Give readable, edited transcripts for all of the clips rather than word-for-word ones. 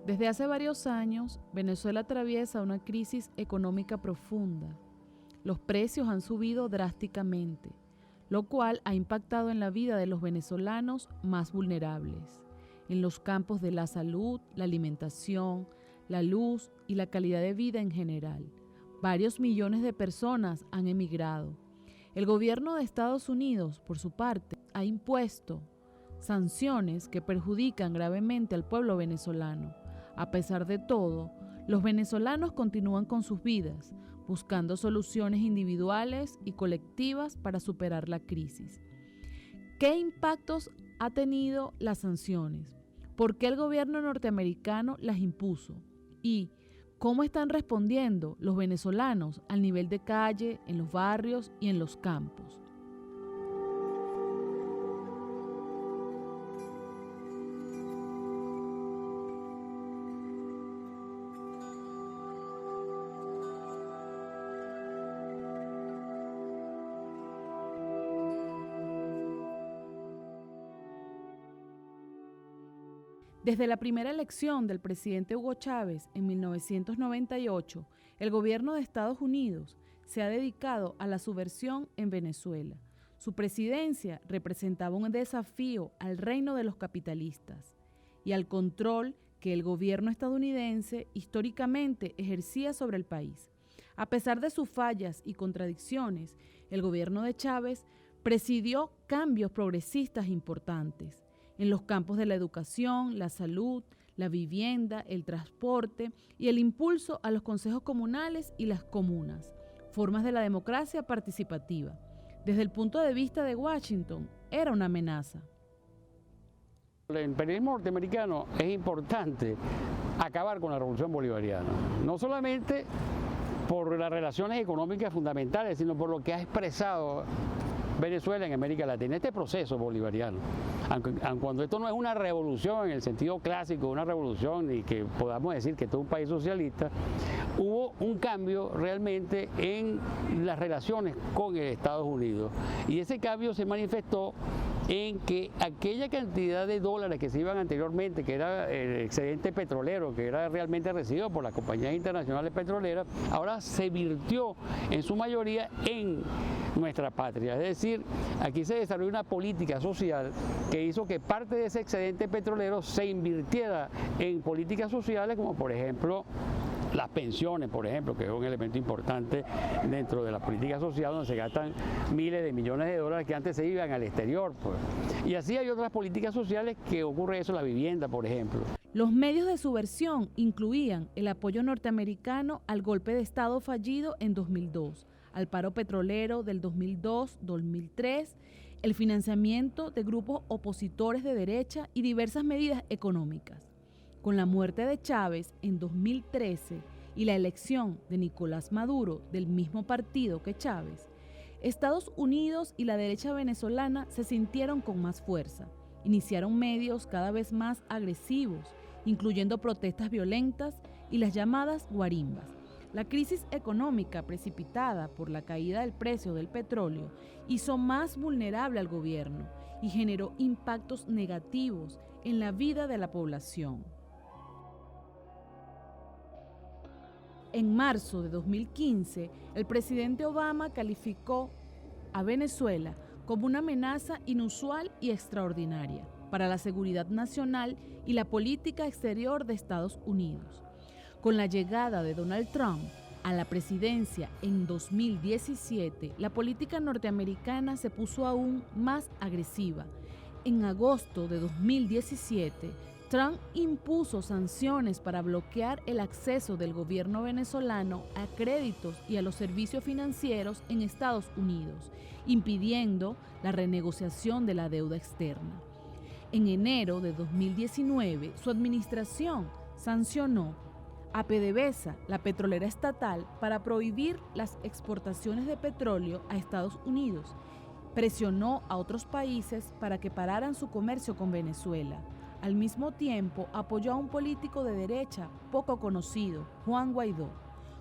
Desde hace varios años, Venezuela atraviesa una crisis económica profunda. Los precios han subido drásticamente, lo cual ha impactado en la vida de los venezolanos más vulnerables, en los campos de la salud, la alimentación, la luz y la calidad de vida en general. Varios millones de personas han emigrado. El gobierno de Estados Unidos, por su parte, ha impuesto sanciones que perjudican gravemente al pueblo venezolano. A pesar de todo, los venezolanos continúan con sus vidas, buscando soluciones individuales y colectivas para superar la crisis. ¿Qué impactos ha tenido las sanciones? ¿Por qué el gobierno norteamericano las impuso? ¿Y cómo están respondiendo los venezolanos al nivel de calle, en los barrios y en los campos? Desde la primera elección del presidente Hugo Chávez en 1998, el gobierno de Estados Unidos se ha dedicado a la subversión en Venezuela. Su presidencia representaba un desafío al reino de los capitalistas y al control que el gobierno estadounidense históricamente ejercía sobre el país. A pesar de sus fallas y contradicciones, el gobierno de Chávez presidió cambios progresistas importantes en los campos de la educación, la salud, la vivienda, el transporte y el impulso a los consejos comunales y las comunas, formas de la democracia participativa. Desde el punto de vista de Washington, era una amenaza. El imperialismo norteamericano es importante acabar con la revolución bolivariana, no solamente por las relaciones económicas fundamentales, sino por lo que ha expresado Venezuela en América Latina, este proceso bolivariano. Aunque cuando esto no es una revolución en el sentido clásico, una revolución y que podamos decir que todo un país socialista, hubo un cambio realmente en las relaciones con el Estados Unidos y ese cambio se manifestó en que aquella cantidad de dólares que se iban anteriormente, que era el excedente petrolero, que era realmente recibido por las compañías internacionales petroleras, ahora se virtió en su mayoría en nuestra patria. Es decir, aquí se desarrolló una política social que hizo que parte de ese excedente petrolero se invirtiera en políticas sociales, como por ejemplo las pensiones, por ejemplo, que es un elemento importante dentro de la política social, donde se gastan miles de millones de dólares que antes se iban al exterior, pues. Y así hay otras políticas sociales que ocurre eso, la vivienda, por ejemplo. Los medios de subversión incluían el apoyo norteamericano al golpe de Estado fallido en 2002, al paro petrolero del 2002-2003, el financiamiento de grupos opositores de derecha y diversas medidas económicas. Con la muerte de Chávez en 2013 y la elección de Nicolás Maduro del mismo partido que Chávez, Estados Unidos y la derecha venezolana se sintieron con más fuerza. Iniciaron medios cada vez más agresivos, incluyendo protestas violentas y las llamadas guarimbas. La crisis económica precipitada por la caída del precio del petróleo hizo más vulnerable al gobierno y generó impactos negativos en la vida de la población. En marzo de 2015, el presidente Obama calificó a Venezuela como una amenaza inusual y extraordinaria para la seguridad nacional y la política exterior de Estados Unidos. Con la llegada de Donald Trump a la presidencia en 2017, la política norteamericana se puso aún más agresiva. En agosto de 2017, Trump impuso sanciones para bloquear el acceso del gobierno venezolano a créditos y a los servicios financieros en Estados Unidos, impidiendo la renegociación de la deuda externa. En enero de 2019, su administración sancionó a PDVSA, la petrolera estatal, para prohibir las exportaciones de petróleo a Estados Unidos. Presionó a otros países para que pararan su comercio con Venezuela. Al mismo tiempo, apoyó a un político de derecha poco conocido, Juan Guaidó,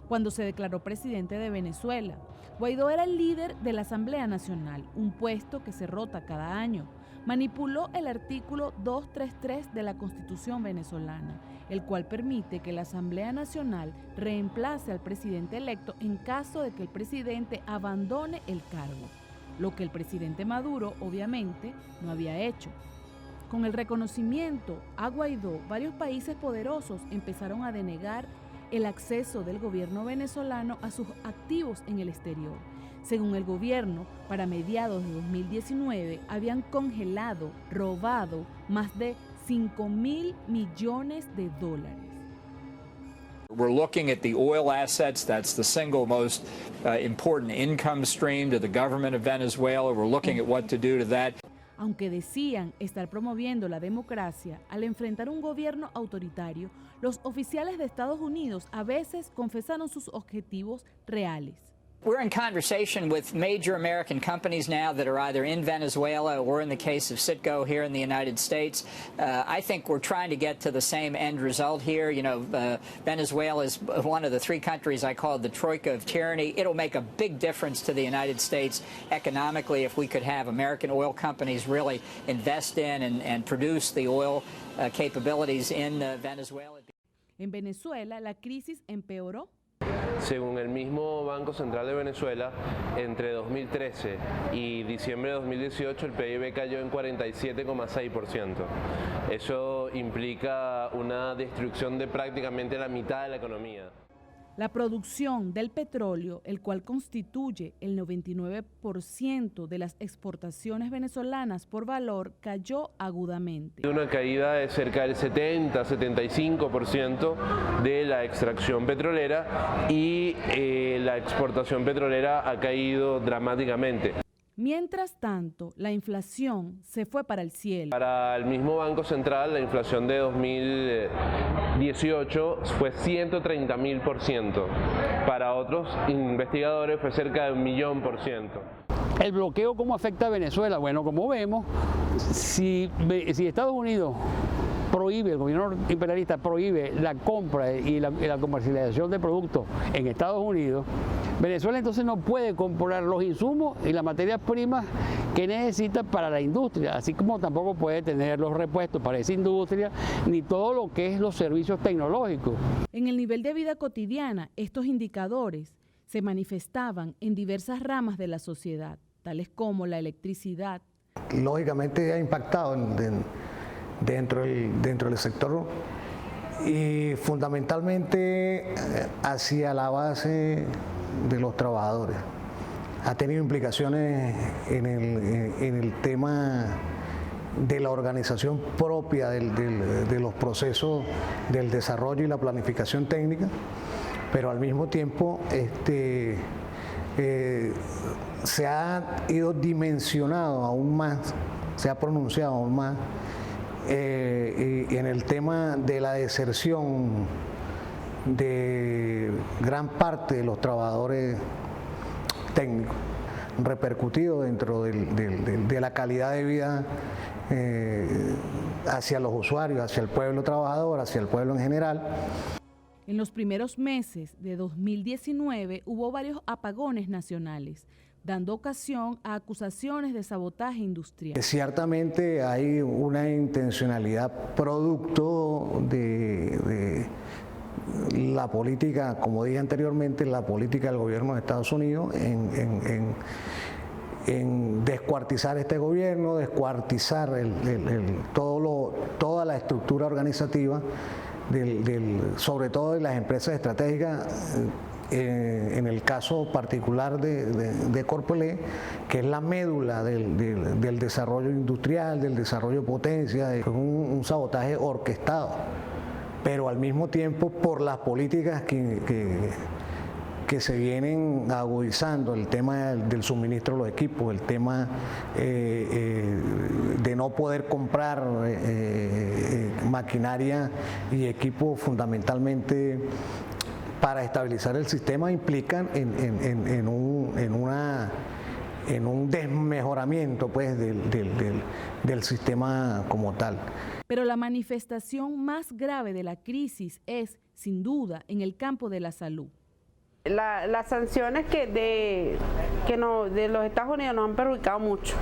cuando se declaró presidente de Venezuela. Guaidó era el líder de la Asamblea Nacional, un puesto que se rota cada año. manipuló el artículo 233 de la Constitución venezolana, el cual permite que la Asamblea Nacional reemplace al presidente electo en caso de que el presidente abandone el cargo, lo que el presidente Maduro obviamente no había hecho. Con el reconocimiento a Guaidó, varios países poderosos empezaron a denegar el acceso del gobierno venezolano a sus activos en el exterior. Según el gobierno, para mediados de 2019 habían congelado, robado más de $5.000 millones. We're looking at the oil assets. That's the single most important income stream to the government of Venezuela. We're looking at what to do to that. Aunque decían estar promoviendo la democracia, al enfrentar un gobierno autoritario, los oficiales de Estados Unidos a veces confesaron sus objetivos reales. We're in conversation with major American companies now that are either in Venezuela or in the case of Citgo here in the United States. I think we're trying to get to the same end result here. You know, Venezuela is one of the three countries I call the troika of tyranny. It'll make a big difference to the United States economically if we could have American oil companies really invest in and produce the oil capabilities in Venezuela. En Venezuela, la crisis empeoró. Según el mismo Banco Central de Venezuela, entre 2013 y diciembre de 2018 el PIB cayó en 47,6%. Eso implica una destrucción de prácticamente la mitad de la economía. La producción del petróleo, el cual constituye el 99% de las exportaciones venezolanas por valor, cayó agudamente. Una caída de cerca del 70-75% de la extracción petrolera y la exportación petrolera ha caído dramáticamente. Mientras tanto, la inflación se fue para el cielo. Para el mismo Banco Central, la inflación de 2018 fue 130.000%. Para otros investigadores fue cerca de 1.000.000%. ¿El bloqueo cómo afecta a Venezuela? Bueno, como vemos, si Estados Unidos prohíbe, el gobierno imperialista prohíbe la compra y la comercialización de productos en Estados Unidos, Venezuela entonces no puede comprar los insumos y las materias primas que necesita para la industria, así como tampoco puede tener los repuestos para esa industria, ni todo lo que es los servicios tecnológicos. En el nivel de vida cotidiana, estos indicadores se manifestaban en diversas ramas de la sociedad, tales como la electricidad. Lógicamente ha impactado dentro del sector y fundamentalmente hacia la base de los trabajadores. Ha tenido implicaciones en el tema de la organización propia de los procesos del desarrollo y la planificación técnica, pero al mismo tiempo se ha ido dimensionado aún más, se ha pronunciado aún más en el tema de la deserción de gran parte de los trabajadores técnicos, repercutido dentro de la calidad de vida hacia los usuarios, hacia el pueblo trabajador, hacia el pueblo en general. En los primeros meses de 2019 hubo varios apagones nacionales, dando ocasión a acusaciones de sabotaje industrial. Ciertamente hay una intencionalidad producto de la política, como dije anteriormente, la política del gobierno de Estados Unidos en descuartizar este gobierno, descuartizar toda la estructura organizativa, sobre todo de las empresas estratégicas, en el caso particular de Corpelé, que es la médula del desarrollo industrial, del desarrollo de potencia, un sabotaje orquestado, pero al mismo tiempo por las políticas que se vienen agudizando, el tema del suministro de los equipos, el tema de no poder comprar maquinaria y equipos fundamentalmente para estabilizar el sistema, implican en un desmejoramiento pues, del sistema como tal. Pero la manifestación más grave de la crisis es, sin duda, en el campo de la salud. Las sanciones de los Estados Unidos nos han perjudicado mucho.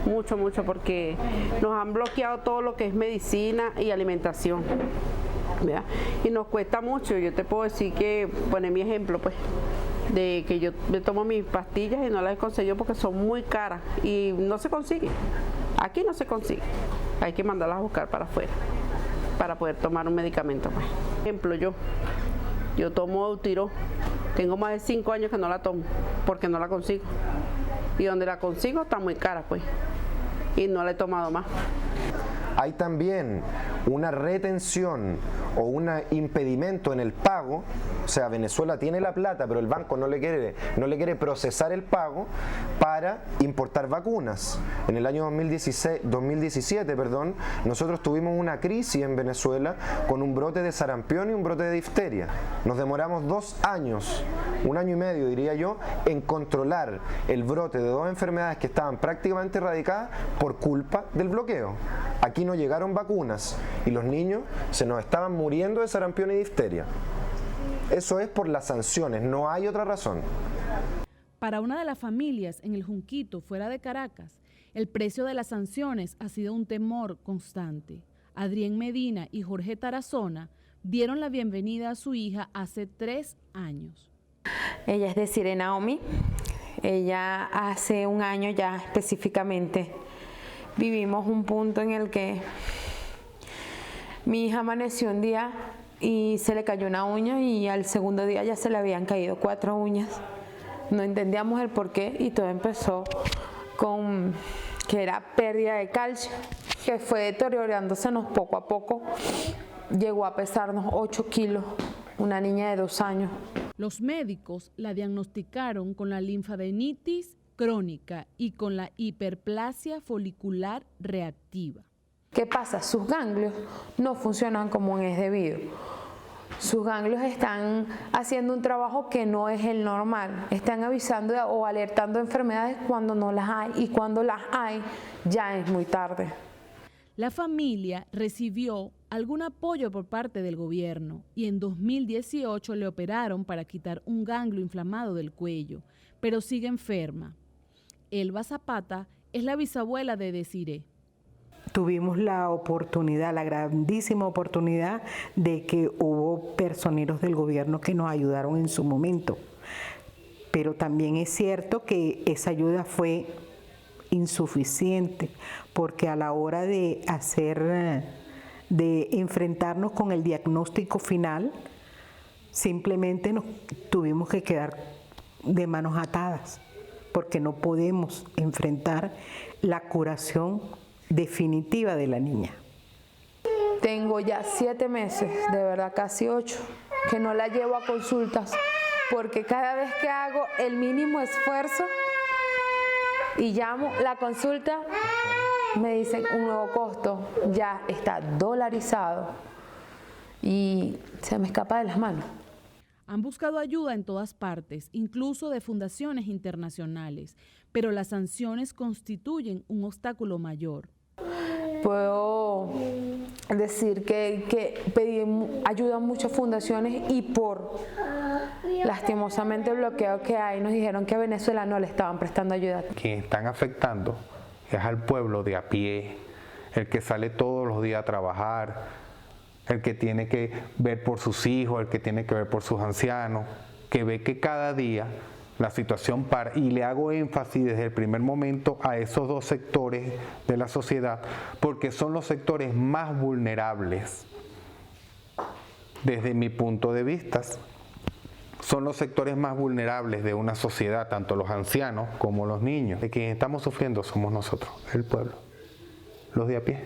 mucho, porque nos han bloqueado todo lo que es medicina y alimentación, ¿verdad? Y nos cuesta mucho. Yo te puedo decir que, poner mi ejemplo, pues, de que yo me tomo mis pastillas y no las he conseguido porque son muy caras y no se consigue. Aquí no se consigue. Hay que mandarlas a buscar para afuera para poder tomar un medicamento. Pues. Por ejemplo, yo tomo Eutiro. Tengo más de 5 años que no la tomo porque no la consigo. Y donde la consigo está muy cara, pues. Y no la he tomado más. Hay también una retención o un impedimento en el pago, o sea, Venezuela tiene la plata, pero el banco no le quiere procesar el pago para importar vacunas. En el año 2017, nosotros tuvimos una crisis en Venezuela con un brote de sarampión y un brote de difteria. Nos demoramos 2 años, 1 año y medio diría yo, en controlar el brote de 2 enfermedades que estaban prácticamente erradicadas por culpa del bloqueo. Aquí no llegaron vacunas y los niños se nos estaban muriendo de sarampión y difteria. Eso es por las sanciones, no hay otra razón. Para una de las familias en el Junquito, fuera de Caracas, el precio de las sanciones ha sido un temor constante. Adrián Medina y Jorge Tarazona dieron la bienvenida a su hija hace 3 años. Ella es de Sire Naomi. Ella hace 1 año ya específicamente vivimos un punto en el que mi hija amaneció un día y se le cayó una uña y al segundo día ya se le habían caído 4 uñas. No entendíamos el porqué y todo empezó con que era pérdida de calcio, que fue deteriorándosenos poco a poco. Llegó a pesarnos 8 kilos, una niña de 2 años. Los médicos la diagnosticaron con la linfadenitis crónica y con la hiperplasia folicular reactiva. ¿Qué pasa? Sus ganglios no funcionan como es debido. Sus ganglios están haciendo un trabajo que no es el normal. Están avisando o alertando enfermedades cuando no las hay y cuando las hay ya es muy tarde. La familia recibió algún apoyo por parte del gobierno y en 2018 le operaron para quitar un ganglio inflamado del cuello, pero sigue enferma. Elba Zapata es la bisabuela de Desiree. Tuvimos la oportunidad, la grandísima oportunidad de que hubo personeros del gobierno que nos ayudaron en su momento. Pero también es cierto que esa ayuda fue insuficiente, porque a la hora de enfrentarnos con el diagnóstico final, simplemente nos tuvimos que quedar de manos atadas, porque no podemos enfrentar la curación definitiva de la niña. Tengo ya 7 meses, de verdad casi 8, que no la llevo a consultas, porque cada vez que hago el mínimo esfuerzo y llamo la consulta, me dicen un nuevo costo, ya está dolarizado y se me escapa de las manos. Han buscado ayuda en todas partes, incluso de fundaciones internacionales, pero las sanciones constituyen un obstáculo mayor. Puedo decir que pedí ayuda a muchas fundaciones y por lastimosamente el bloqueo que hay nos dijeron que a Venezuela no le estaban prestando ayuda. Quien están afectando es al pueblo de a pie, el que sale todos los días a trabajar, el que tiene que ver por sus hijos, el que tiene que ver por sus ancianos, que ve que cada día la situación para, y le hago énfasis desde el primer momento a esos 2 sectores de la sociedad, porque son los sectores más vulnerables, desde mi punto de vista, son los sectores más vulnerables de una sociedad, tanto los ancianos como los niños. De quienes estamos sufriendo somos nosotros, el pueblo, los de a pie.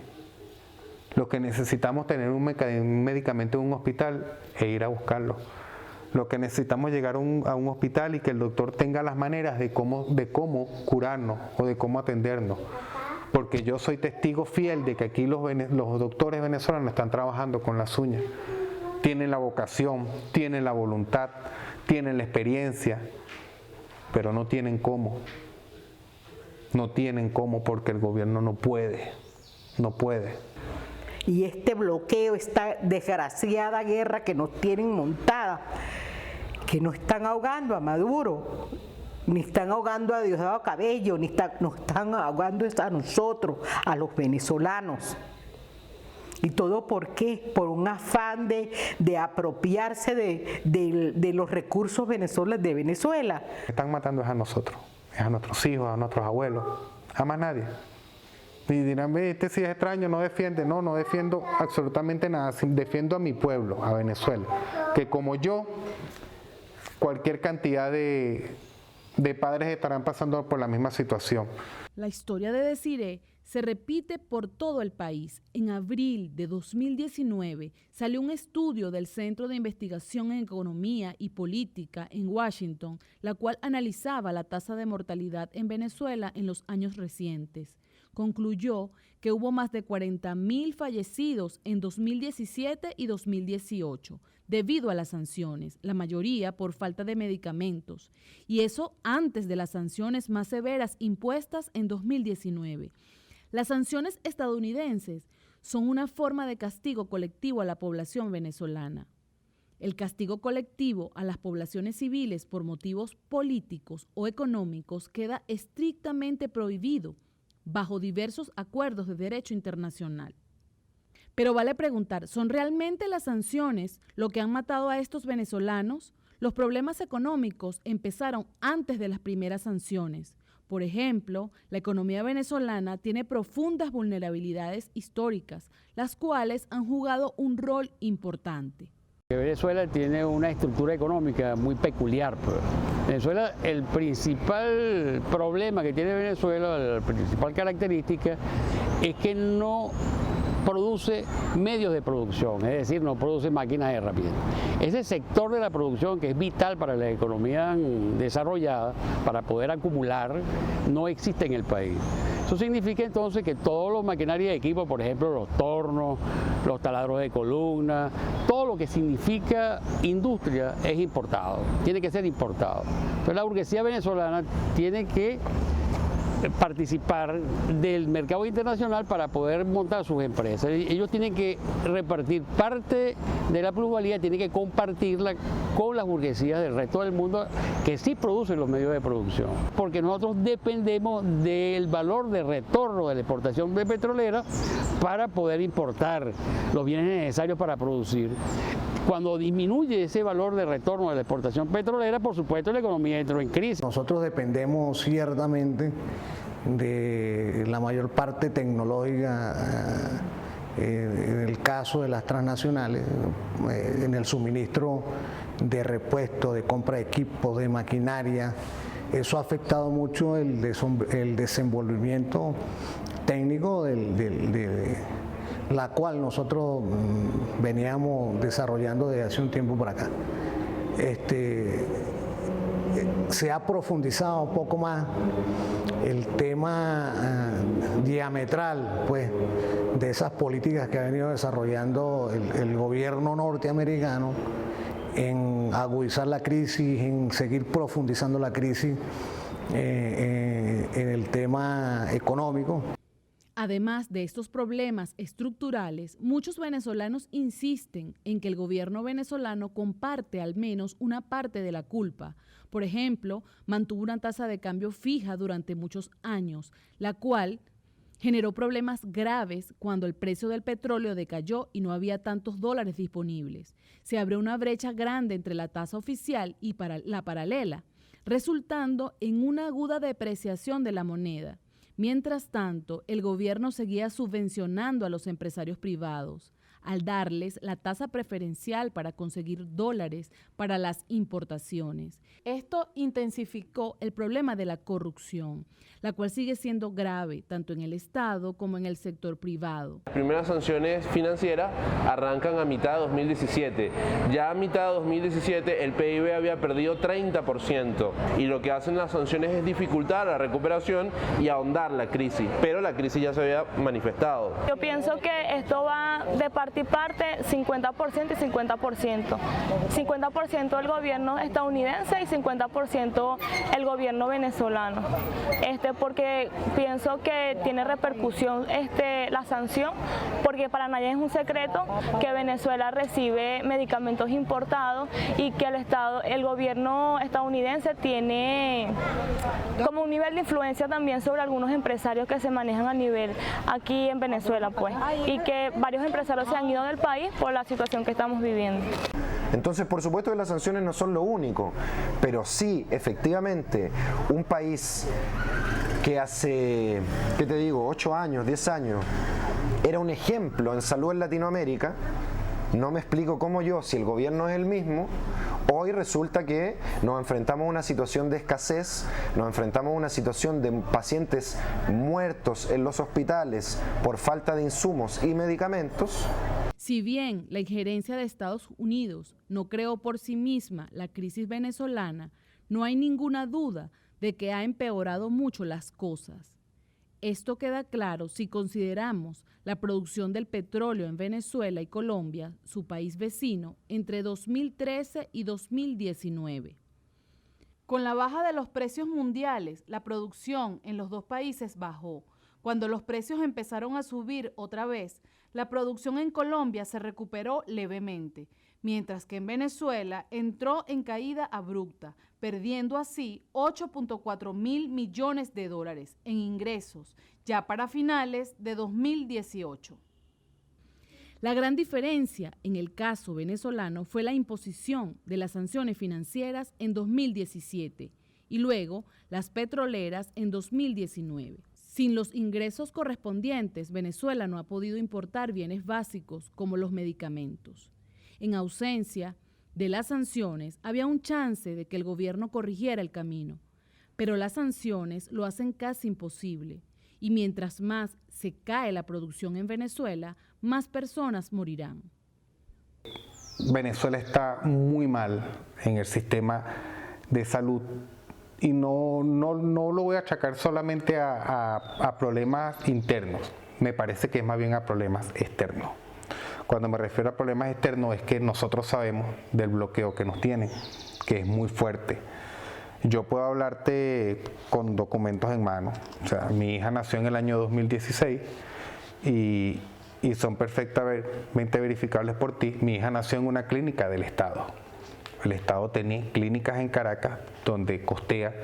Los que necesitamos tener un medicamento en un hospital e ir a buscarlo. Los que necesitamos llegar a un hospital y que el doctor tenga las maneras de cómo curarnos o de cómo atendernos. Porque yo soy testigo fiel de que aquí los doctores venezolanos están trabajando con las uñas. Tienen la vocación, tienen la voluntad, tienen la experiencia, pero no tienen cómo. No tienen cómo porque el gobierno no puede. Y este bloqueo, esta desgraciada guerra que nos tienen montada, que nos están ahogando a Maduro, ni están ahogando a Diosdado Cabello, nos están ahogando a nosotros, a los venezolanos. ¿Y todo por qué? Por un afán de apropiarse de los recursos de Venezuela. Están matando a nosotros, a nuestros hijos, a nuestros abuelos, a más nadie. Y dirán, este sí es extraño, no defiende. No, no defiendo absolutamente nada, defiendo a mi pueblo, a Venezuela, que como yo, cualquier cantidad de padres estarán pasando por la misma situación. La historia de Desiree se repite por todo el país. En abril de 2019 salió un estudio del Centro de Investigación en Economía y Política en Washington, la cual analizaba la tasa de mortalidad en Venezuela en los años recientes. Concluyó que hubo más de 40.000 fallecidos en 2017 y 2018 debido a las sanciones, la mayoría por falta de medicamentos, y eso antes de las sanciones más severas impuestas en 2019. Las sanciones estadounidenses son una forma de castigo colectivo a la población venezolana. El castigo colectivo a las poblaciones civiles por motivos políticos o económicos queda estrictamente prohibido bajo diversos acuerdos de derecho internacional. Pero vale preguntar, ¿son realmente las sanciones lo que han matado a estos venezolanos? Los problemas económicos empezaron antes de las primeras sanciones. Por ejemplo, la economía venezolana tiene profundas vulnerabilidades históricas, las cuales han jugado un rol importante. Venezuela tiene una estructura económica muy peculiar. Venezuela, el principal problema que tiene Venezuela, la principal característica, es que no produce medios de producción, es decir, no produce máquinas de herramientas. Ese sector de la producción que es vital para la economía desarrollada, para poder acumular, no existe en el país. Eso significa entonces que todos los maquinarias de equipo, por ejemplo, los tornos, los taladros de columna, todo lo que significa industria es importado, tiene que ser importado. Entonces la burguesía venezolana tiene que participar del mercado internacional para poder montar sus empresas. Ellos tienen que repartir parte de la plusvalía, tienen que compartirla con las burguesías del resto del mundo que sí producen los medios de producción. Porque nosotros dependemos del valor de retorno de la exportación de petrolera para poder importar los bienes necesarios para producir. Cuando disminuye ese valor de retorno de la exportación petrolera, por supuesto la economía entró en crisis. Nosotros dependemos ciertamente de la mayor parte tecnológica, en el caso de las transnacionales, en el suministro de repuesto, de compra de equipos, de maquinaria. Eso ha afectado mucho el desenvolvimiento técnico de la cual nosotros veníamos desarrollando desde hace un tiempo para acá. Se ha profundizado un poco más el tema diametral, pues, de esas políticas que ha venido desarrollando el gobierno norteamericano en agudizar la crisis, en seguir profundizando la crisis en el tema económico. Además de estos problemas estructurales, muchos venezolanos insisten en que el gobierno venezolano comparte al menos una parte de la culpa. Por ejemplo, mantuvo una tasa de cambio fija durante muchos años, la cual generó problemas graves cuando el precio del petróleo decayó y no había tantos dólares disponibles. Se abrió una brecha grande entre la tasa oficial y la paralela, resultando en una aguda depreciación de la moneda. Mientras tanto, el gobierno seguía subvencionando a los empresarios privados al darles la tasa preferencial para conseguir dólares para las importaciones. Esto intensificó el problema de la corrupción, la cual sigue siendo grave tanto en el Estado como en el sector privado. Las primeras sanciones financieras arrancan a mitad de 2017. Ya a mitad de 2017 el PIB había perdido 30% y lo que hacen las sanciones es dificultar la recuperación y ahondar la crisis, pero la crisis ya se había manifestado. Yo pienso que esto va de parte parte y parte, 50% y 50%. 50% el gobierno estadounidense y 50% el gobierno venezolano. Porque pienso que tiene repercusión la sanción, porque para nadie es un secreto que Venezuela recibe medicamentos importados y que el gobierno estadounidense tiene como un nivel de influencia también sobre algunos empresarios que se manejan a nivel aquí en Venezuela, pues, y que varios empresarios se han ido del país por la situación que estamos viviendo. Entonces, por supuesto que las sanciones no son lo único, pero sí, efectivamente, un país que hace, ¿qué te digo?, 8 años, 10 años, era un ejemplo en salud en Latinoamérica, no me explico cómo si el gobierno es el mismo, hoy resulta que nos enfrentamos a una situación de escasez, nos enfrentamos a una situación de pacientes muertos en los hospitales por falta de insumos y medicamentos. Si bien la injerencia de Estados Unidos no creó por sí misma la crisis venezolana, no hay ninguna duda de que ha empeorado mucho las cosas. Esto queda claro si consideramos la producción del petróleo en Venezuela y Colombia, su país vecino, entre 2013 y 2019. Con la baja de los precios mundiales, la producción en los dos países bajó. Cuando los precios empezaron a subir otra vez, la producción en Colombia se recuperó levemente, mientras que en Venezuela entró en caída abrupta, perdiendo así 8.4 mil millones de dólares en ingresos, ya para finales de 2018. La gran diferencia en el caso venezolano fue la imposición de las sanciones financieras en 2017 y luego las petroleras en 2019. Sin los ingresos correspondientes, Venezuela no ha podido importar bienes básicos como los medicamentos. En ausencia de las sanciones, había un chance de que el gobierno corrigiera el camino, pero las sanciones lo hacen casi imposible, y mientras más se cae la producción en Venezuela, más personas morirán. Venezuela está muy mal en el sistema de salud y no lo voy a achacar solamente a problemas internos, me parece que es más bien a problemas externos. Cuando me refiero a problemas externos es que nosotros sabemos del bloqueo que nos tienen, que es muy fuerte. Yo puedo hablarte con documentos en mano. O sea, mi hija nació en el año 2016 y son perfectamente verificables por ti. Mi hija nació en una clínica del Estado. El Estado tenía clínicas en Caracas donde costea,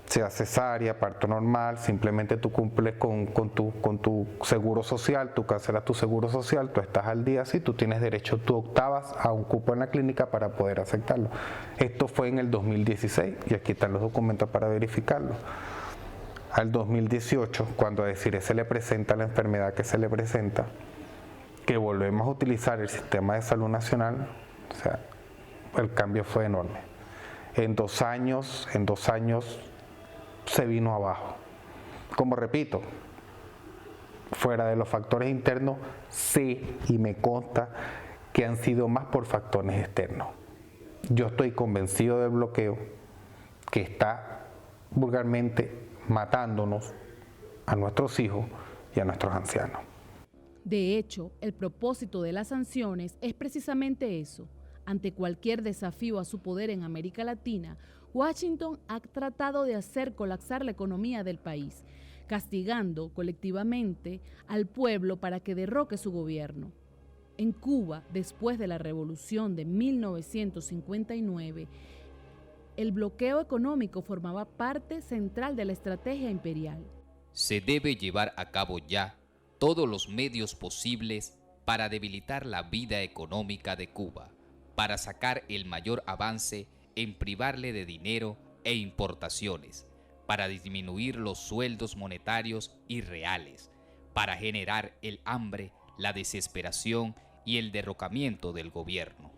sea cesárea, parto normal, simplemente tú cumples con tu seguro social, tú cancelas tu seguro social, tú estás al día, sí, tú tienes derecho, tú octavas a un cupo en la clínica para poder aceptarlo. Esto fue en el 2016 y aquí están los documentos para verificarlo. Al 2018, cuando a Desiree se le presenta la enfermedad que se le presenta, que volvemos a utilizar el sistema de salud nacional, o sea, el cambio fue enorme. En dos años se vino abajo. Como repito, fuera de los factores internos, sé y me consta que han sido más por factores externos. Yo estoy convencido del bloqueo que está vulgarmente matándonos a nuestros hijos y a nuestros ancianos. De hecho, el propósito de las sanciones es precisamente eso. Ante cualquier desafío a su poder en América Latina, Washington ha tratado de hacer colapsar la economía del país, castigando colectivamente al pueblo para que derroque su gobierno. En Cuba, después de la revolución de 1959, el bloqueo económico formaba parte central de la estrategia imperial. Se debe llevar a cabo ya todos los medios posibles para debilitar la vida económica de Cuba, para sacar el mayor avance en privarle de dinero e importaciones, para disminuir los sueldos monetarios y reales, para generar el hambre, la desesperación y el derrocamiento del gobierno.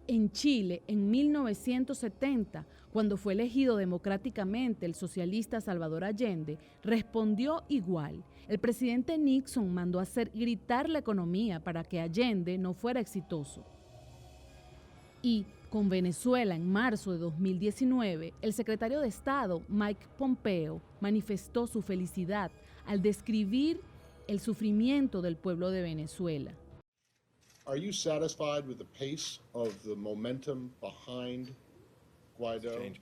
En Chile, en 1970, cuando fue elegido democráticamente el socialista Salvador Allende, respondió igual. El presidente Nixon mandó hacer gritar la economía para que Allende no fuera exitoso. Y con Venezuela en marzo de 2019, el secretario de Estado, Mike Pompeo, manifestó su felicidad al describir el sufrimiento del pueblo de Venezuela. Are you satisfied with the pace of the momentum behind Guaido?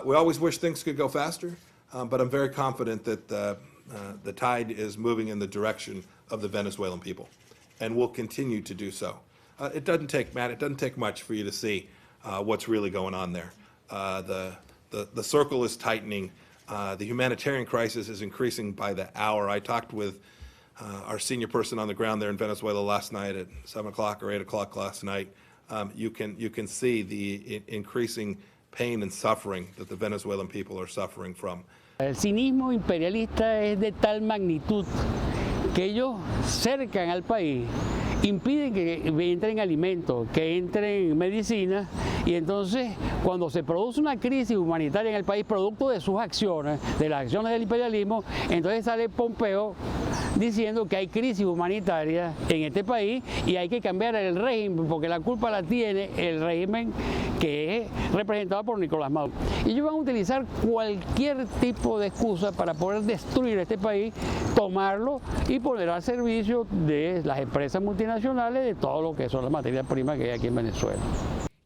We always wish things could go faster, but I'm very confident that the tide is moving in the direction of the Venezuelan people, and will continue to do so. It doesn't take much for you to see what's really going on there. The circle is tightening. The humanitarian crisis is increasing by the hour. I talked with our senior person on the ground there in Venezuela last night at 7 o'clock or 8 o'clock last night. You can see the increasing pain and suffering that the Venezuelan people are suffering from. El cinismo imperialista es de tal magnitud que ellos cercan al país, impiden que entren alimentos, que entren medicinas, y entonces cuando se produce una crisis humanitaria en el país producto de sus acciones, de las acciones del imperialismo, entonces sale Pompeo diciendo que hay crisis humanitaria en este país y hay que cambiar el régimen porque la culpa la tiene el régimen que es representado por Nicolás Maduro. Y ellos van a utilizar cualquier tipo de excusa para poder destruir este país, tomarlo y ponerlo al servicio de las empresas multinacionales, de todo lo que son las materias primas que hay aquí en Venezuela.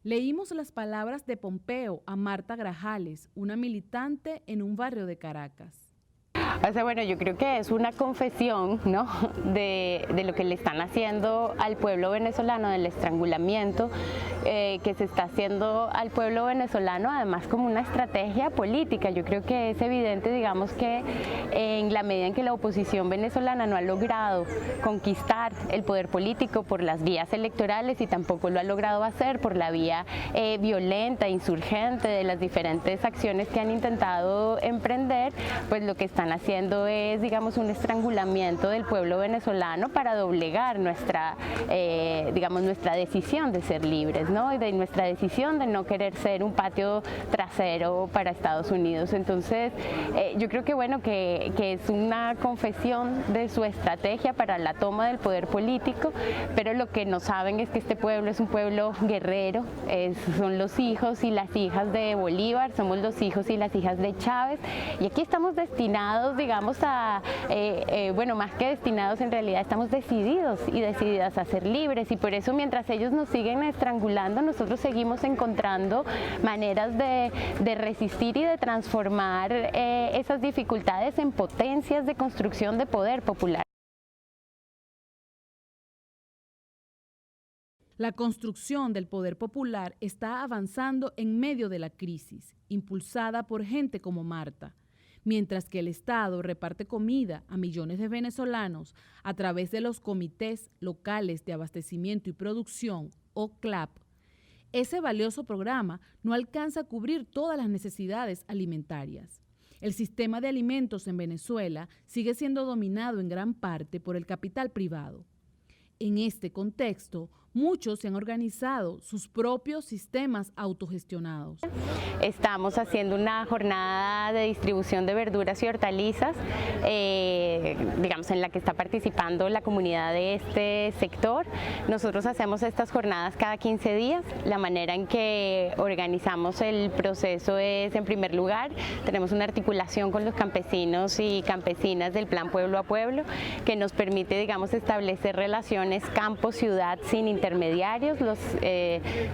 Leímos las palabras de Pompeo a Marta Grajales, una militante en un barrio de Caracas. O sea, bueno, yo creo que es una confesión, ¿no?, de lo que le están haciendo al pueblo venezolano, del estrangulamiento que se está haciendo al pueblo venezolano, además como una estrategia política. Yo creo que es evidente, digamos, que en la medida en que la oposición venezolana no ha logrado conquistar el poder político por las vías electorales y tampoco lo ha logrado hacer por la vía violenta, insurgente de las diferentes acciones que han intentado emprender, pues lo que están haciendo es, digamos, un estrangulamiento del pueblo venezolano para doblegar nuestra, digamos, nuestra decisión de ser libres, ¿no?, y de nuestra decisión de no querer ser un patio trasero para Estados Unidos. Entonces, yo creo que, bueno, que es una confesión de su estrategia para la toma del poder político, pero lo que no saben es que este pueblo es un pueblo guerrero, son los hijos y las hijas de Bolívar, somos los hijos y las hijas de Chávez, y aquí estamos destinados, digamos, a, bueno, más que destinados, en realidad estamos decididos y decididas a ser libres, y por eso mientras ellos nos siguen estrangulando, nosotros seguimos encontrando maneras de resistir y de transformar esas dificultades en potencias de construcción de poder popular. La construcción del poder popular está avanzando en medio de la crisis, impulsada por gente como Marta. Mientras que el Estado reparte comida a millones de venezolanos a través de los comités locales de abastecimiento y producción, o CLAP, ese valioso programa no alcanza a cubrir todas las necesidades alimentarias. El sistema de alimentos en Venezuela sigue siendo dominado en gran parte por el capital privado. En este contexto, muchos se han organizado sus propios sistemas autogestionados. Estamos haciendo una jornada de distribución de verduras y hortalizas, digamos, en la que está participando la comunidad de este sector. Nosotros hacemos estas jornadas cada 15 días. La manera en que organizamos el proceso es, en primer lugar, tenemos una articulación con los campesinos y campesinas del Plan Pueblo a Pueblo, que nos permite, digamos, establecer relaciones campo-ciudad sin intermediarios.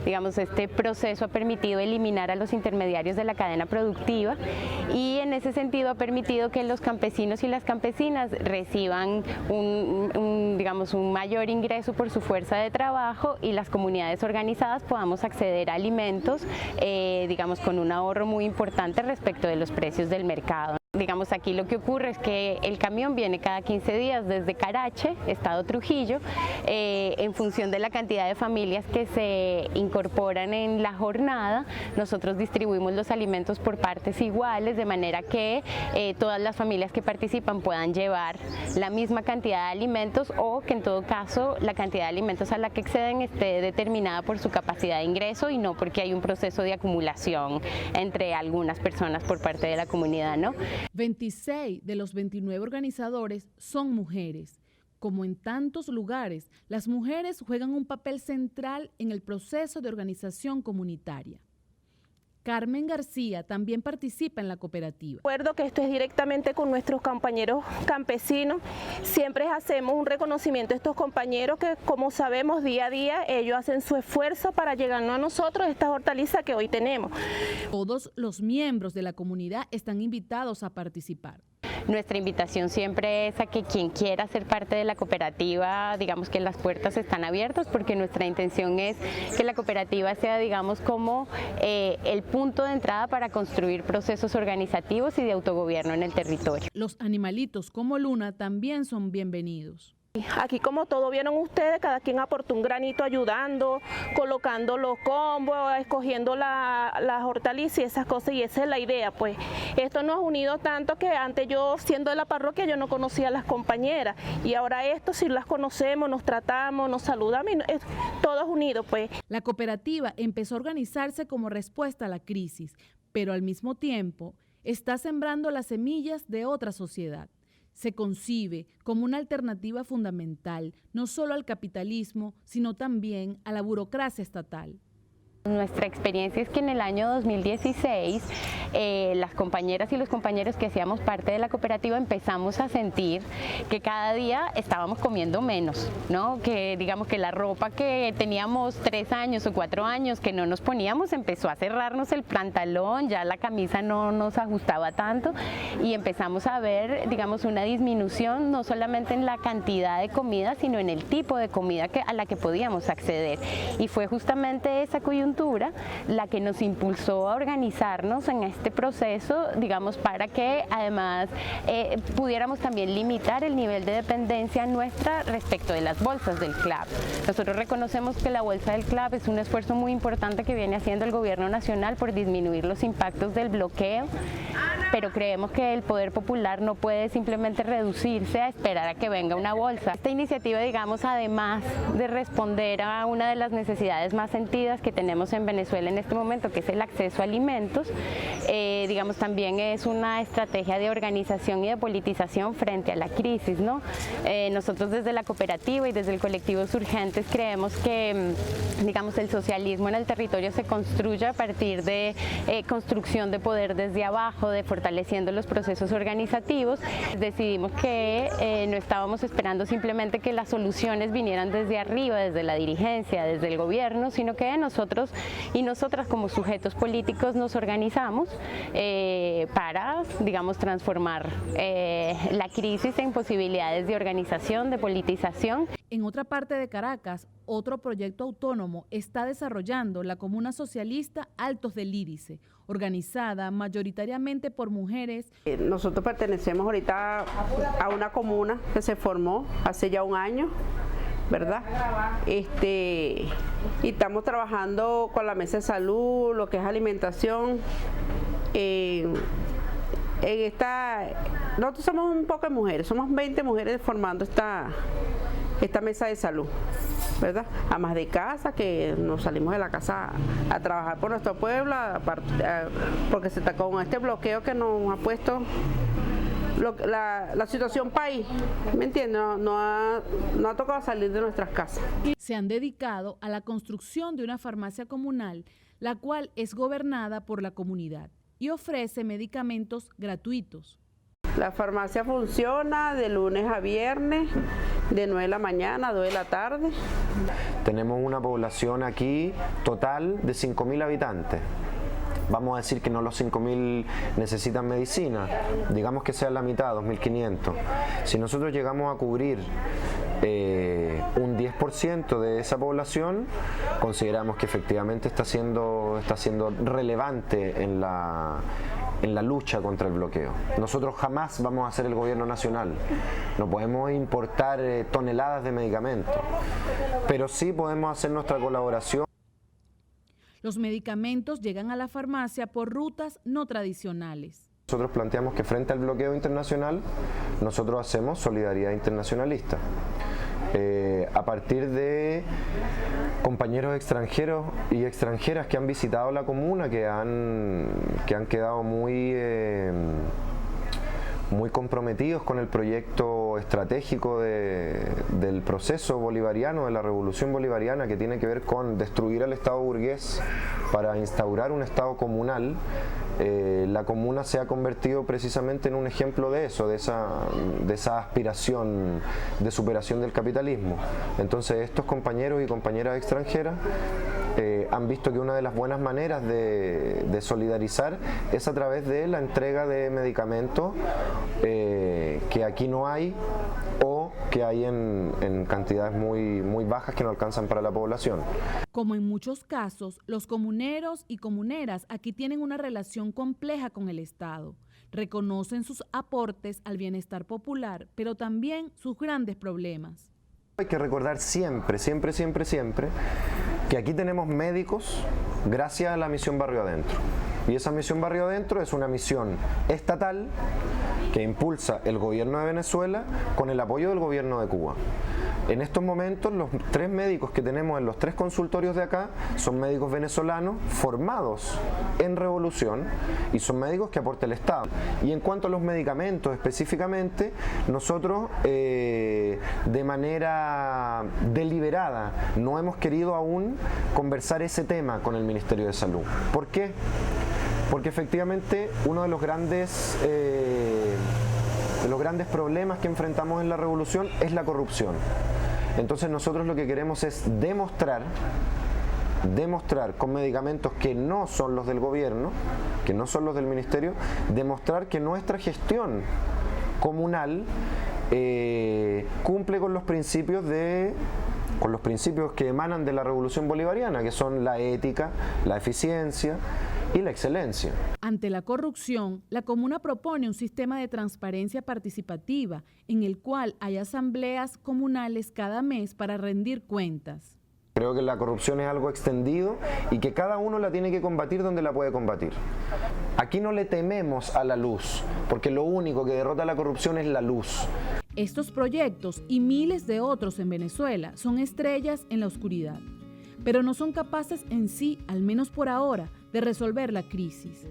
Digamos, este proceso ha permitido eliminar a los intermediarios de la cadena productiva, y en ese sentido ha permitido que los campesinos y las campesinas reciban digamos, un mayor ingreso por su fuerza de trabajo, y las comunidades organizadas podamos acceder a alimentos, digamos, con un ahorro muy importante respecto de los precios del mercado. Digamos, aquí lo que ocurre es que el camión viene cada 15 días desde Carache, Estado Trujillo, en función de la cantidad de familias que se incorporan en la jornada. Nosotros distribuimos los alimentos por partes iguales, de manera que todas las familias que participan puedan llevar la misma cantidad de alimentos, o que en todo caso la cantidad de alimentos a la que exceden esté determinada por su capacidad de ingreso y no porque hay un proceso de acumulación entre algunas personas por parte de la comunidad, ¿no? 26 de los 29 organizadores son mujeres. Como en tantos lugares, las mujeres juegan un papel central en el proceso de organización comunitaria. Carmen García también participa en la cooperativa. Recuerdo que esto es directamente con nuestros compañeros campesinos. Siempre hacemos un reconocimiento a estos compañeros que, como sabemos, día a día ellos hacen su esfuerzo para llegarnos a nosotros estas hortalizas que hoy tenemos. Todos los miembros de la comunidad están invitados a participar. Nuestra invitación siempre es a que quien quiera ser parte de la cooperativa, digamos que las puertas están abiertas, porque nuestra intención es que la cooperativa sea, digamos, como el punto de entrada para construir procesos organizativos y de autogobierno en el territorio. Los animalitos como Luna también son bienvenidos. Aquí, como todo vieron ustedes, cada quien aportó un granito ayudando, colocando los combos, escogiendo las hortalizas y esas cosas, y esa es la idea. Pues esto nos ha unido tanto que antes, yo siendo de la parroquia, yo no conocía a las compañeras, y ahora esto sí las conocemos, nos tratamos, nos saludamos, todos unidos. Pues la cooperativa empezó a organizarse como respuesta a la crisis, pero al mismo tiempo está sembrando las semillas de otra sociedad. Se concibe como una alternativa fundamental, no solo al capitalismo, sino también a la burocracia estatal. Nuestra experiencia es que en el año 2016 las compañeras y los compañeros que hacíamos parte de la cooperativa empezamos a sentir que cada día estábamos comiendo menos, ¿no? Que digamos que la ropa que teníamos 3 años o 4 años que no nos poníamos empezó a cerrarnos el pantalón, ya la camisa no nos ajustaba tanto, y empezamos a ver, digamos, una disminución no solamente en la cantidad de comida, sino en el tipo de comida a la que podíamos acceder. Y fue justamente esa coyuntura la que nos impulsó a organizarnos en este proceso, digamos, para que además pudiéramos también limitar el nivel de dependencia nuestra respecto de las bolsas del CLAP. Nosotros reconocemos que la bolsa del CLAP es un esfuerzo muy importante que viene haciendo el gobierno nacional por disminuir los impactos del bloqueo, pero creemos que el poder popular no puede simplemente reducirse a esperar a que venga una bolsa. Esta iniciativa, digamos, además de responder a una de las necesidades más sentidas que tenemos en Venezuela en este momento, que es el acceso a alimentos, digamos, también es una estrategia de organización y de politización frente a la crisis, ¿no? Nosotros desde la cooperativa y desde el colectivo Surgentes creemos que, digamos, el socialismo en el territorio se construye a partir de construcción de poder desde abajo, de fortaleciendo los procesos organizativos. Decidimos que no estábamos esperando simplemente que las soluciones vinieran desde arriba, desde la dirigencia, desde el gobierno, sino que nosotros y nosotras como sujetos políticos nos organizamos para, digamos, transformar la crisis en posibilidades de organización, de politización. En otra parte de Caracas, otro proyecto autónomo está desarrollando la Comuna Socialista Altos del Lídice, organizada mayoritariamente por mujeres. Nosotros pertenecemos ahorita a una comuna que se formó hace ya un año, ¿verdad? Y estamos trabajando con la mesa de salud, lo que es alimentación. Nosotros somos un poco de mujeres, somos 20 mujeres formando esta mesa de salud, ¿verdad? Amas de casa, que nos salimos de la casa a trabajar por nuestro pueblo, porque se está con este bloqueo que nos ha puesto la situación país, ¿me entiendes? No ha tocado salir de nuestras casas. Se han dedicado a la construcción de una farmacia comunal, la cual es gobernada por la comunidad y ofrece medicamentos gratuitos. La farmacia funciona de lunes a viernes, de 9 de la mañana a 2 de la tarde. Tenemos una población aquí total de 5.000 habitantes. Vamos a decir que no los 5.000 necesitan medicina, digamos que sea la mitad, 2.500. Si nosotros llegamos a cubrir un 10% de esa población, consideramos que efectivamente está siendo relevante en la lucha contra el bloqueo. Nosotros jamás vamos a ser el gobierno nacional, no podemos importar toneladas de medicamentos, pero sí podemos hacer nuestra colaboración. Los medicamentos llegan a la farmacia por rutas no tradicionales. Nosotros planteamos que frente al bloqueo internacional, nosotros hacemos solidaridad internacionalista. A partir de compañeros extranjeros y extranjeras que han visitado la comuna, que han quedado muy comprometidos con el proyecto punto estratégico del proceso bolivariano, de la revolución bolivariana, que tiene que ver con destruir al Estado burgués para instaurar un Estado comunal. La comuna se ha convertido precisamente en un ejemplo de eso, de esa aspiración de superación del capitalismo. Entonces estos compañeros y compañeras extranjeras han visto que una de las buenas maneras de solidarizar es a través de la entrega de medicamentos que aquí no hay, o que hay en cantidades muy bajas que no alcanzan para la población. Como en muchos casos, los comuneros y comuneras aquí tienen una relación compleja con el Estado. Reconocen sus aportes al bienestar popular, pero también sus grandes problemas. Hay que recordar siempre que aquí tenemos médicos gracias a la misión Barrio Adentro. Y esa misión Barrio Adentro es una misión estatal que impulsa el gobierno de Venezuela con el apoyo del gobierno de Cuba. En estos momentos los 3 médicos que tenemos en los 3 consultorios de acá son médicos venezolanos formados en revolución y son médicos que aporta el Estado. Y en cuanto a los medicamentos específicamente, nosotros de manera deliberada no hemos querido aún conversar ese tema con el Ministerio de Salud. ¿Por qué? Porque efectivamente uno de los grandes problemas que enfrentamos en la revolución es la corrupción. Entonces nosotros lo que queremos es demostrar con medicamentos que no son los del gobierno, que no son los del ministerio, demostrar que nuestra gestión comunal cumple con los principios que emanan de la revolución bolivariana, que son la ética, la eficiencia y la excelencia. Ante la corrupción, la comuna propone un sistema de transparencia participativa en el cual hay asambleas comunales cada mes para rendir cuentas. Creo que la corrupción es algo extendido y que cada uno la tiene que combatir donde la puede combatir. Aquí no le tememos a la luz, porque lo único que derrota la corrupción es la luz. Estos proyectos y miles de otros en Venezuela son estrellas en la oscuridad, pero no son capaces en sí, al menos por ahora, de resolver la crisis.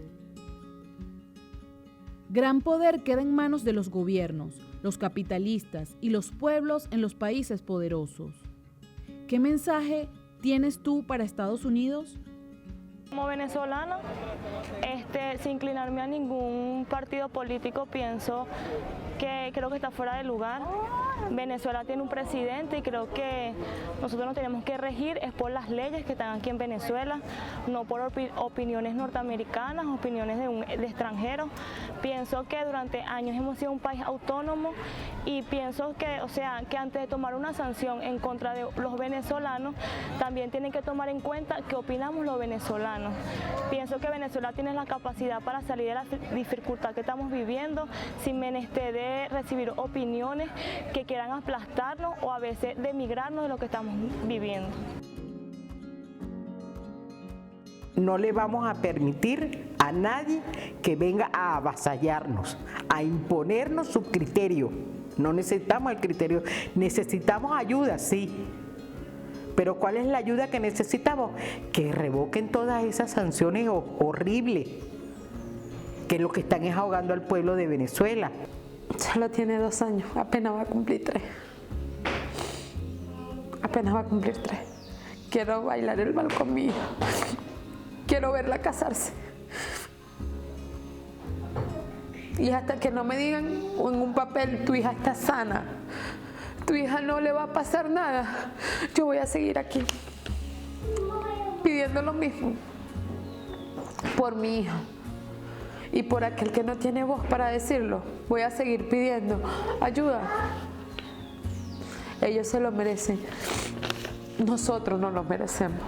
Gran poder queda en manos de los gobiernos, los capitalistas y los pueblos en los países poderosos. ¿Qué mensaje tienes tú para Estados Unidos? Como venezolana, sin inclinarme a ningún partido político, pienso que creo que está fuera de lugar. Venezuela tiene un presidente y creo que nosotros nos tenemos que regir es por las leyes que están aquí en Venezuela, no por opiniones norteamericanas, opiniones de extranjeros. Pienso que durante años hemos sido un país autónomo y pienso que, que antes de tomar una sanción en contra de los venezolanos, también tienen que tomar en cuenta qué opinamos los venezolanos. Pienso que Venezuela tiene la capacidad para salir de la dificultad que estamos viviendo sin menester de recibir opiniones que quieran aplastarnos o a veces demigrarnos de lo que estamos viviendo. No le vamos a permitir a nadie que venga a avasallarnos, a imponernos su criterio. No necesitamos el criterio, necesitamos ayuda, sí. Pero ¿cuál es la ayuda que necesitamos? Que revoquen todas esas sanciones horribles, que lo que están es ahogando al pueblo de Venezuela. Solo tiene 2 años, apenas va a cumplir 3. Apenas va a cumplir 3. Quiero bailar el vals con mi hija. Quiero verla casarse. Y hasta que no me digan en un papel, tu hija está sana, tu hija no le va a pasar nada, yo voy a seguir aquí pidiendo lo mismo por mi hija. Y por aquel que no tiene voz para decirlo, voy a seguir pidiendo ayuda. Ellos se lo merecen. Nosotros no lo merecemos.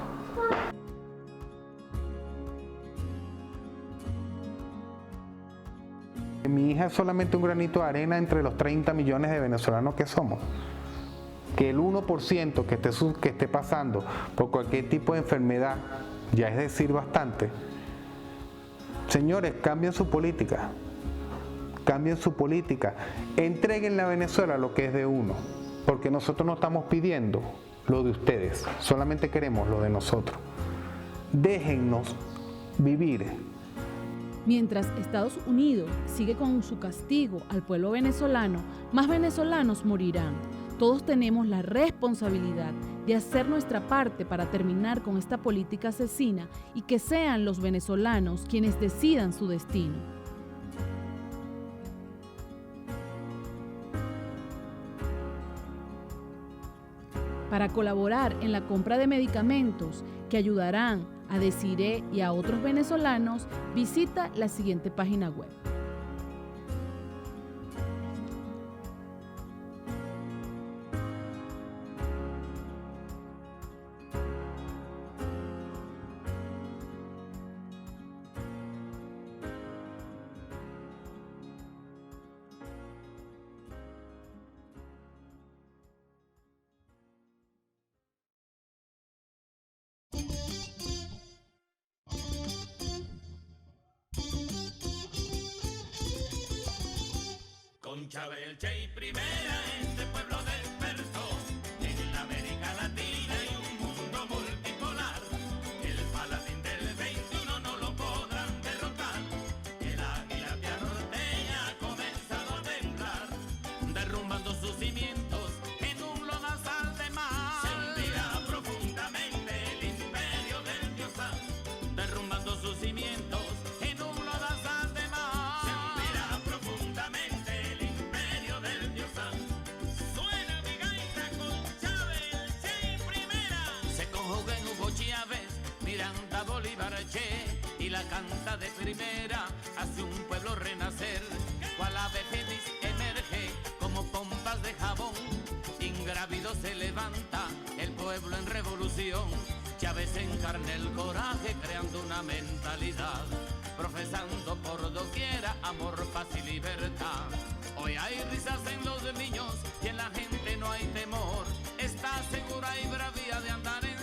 Mi hija es solamente un granito de arena entre los 30 millones de venezolanos que somos. Que el 1% que esté pasando por cualquier tipo de enfermedad, ya es decir bastante. Señores, cambien su política, entreguen a Venezuela lo que es de uno, porque nosotros no estamos pidiendo lo de ustedes, solamente queremos lo de nosotros. Déjennos vivir. Mientras Estados Unidos sigue con su castigo al pueblo venezolano, más venezolanos morirán. Todos tenemos la responsabilidad de hacer nuestra parte para terminar con esta política asesina y que sean los venezolanos quienes decidan su destino. Para colaborar en la compra de medicamentos que ayudarán a Desiree y a otros venezolanos, visita la siguiente página web. Con Chávez, Che y Primera, este pueblo despertó en la América Latina y un mundo multipolar. El paladín del 21 no lo podrán derrotar. El águila norteña ha comenzado a temblar, derrumbando sus cimientos en un lodazal de mar. Se hundirá profundamente el imperio del Diosán, derrumbando sus cimientos en un lodazal de mar. Se hundirá profundamente el imperio del Diosán. Suena mi gaita con Chávez, Che y Primera. Se conjuga en Hugo Chávez, Miranda, Bolívar, Che, y la canta de primera hace un pueblo renacer. Cual ave fénix emerge como pompas de jabón, ingrávido se levanta el pueblo en revolución. Chávez encarna el coraje creando una mentalidad, profesando por doquiera amor, paz y libertad. Hoy hay risas en los niños y en la gente no hay temor, está segura y bravía de andar en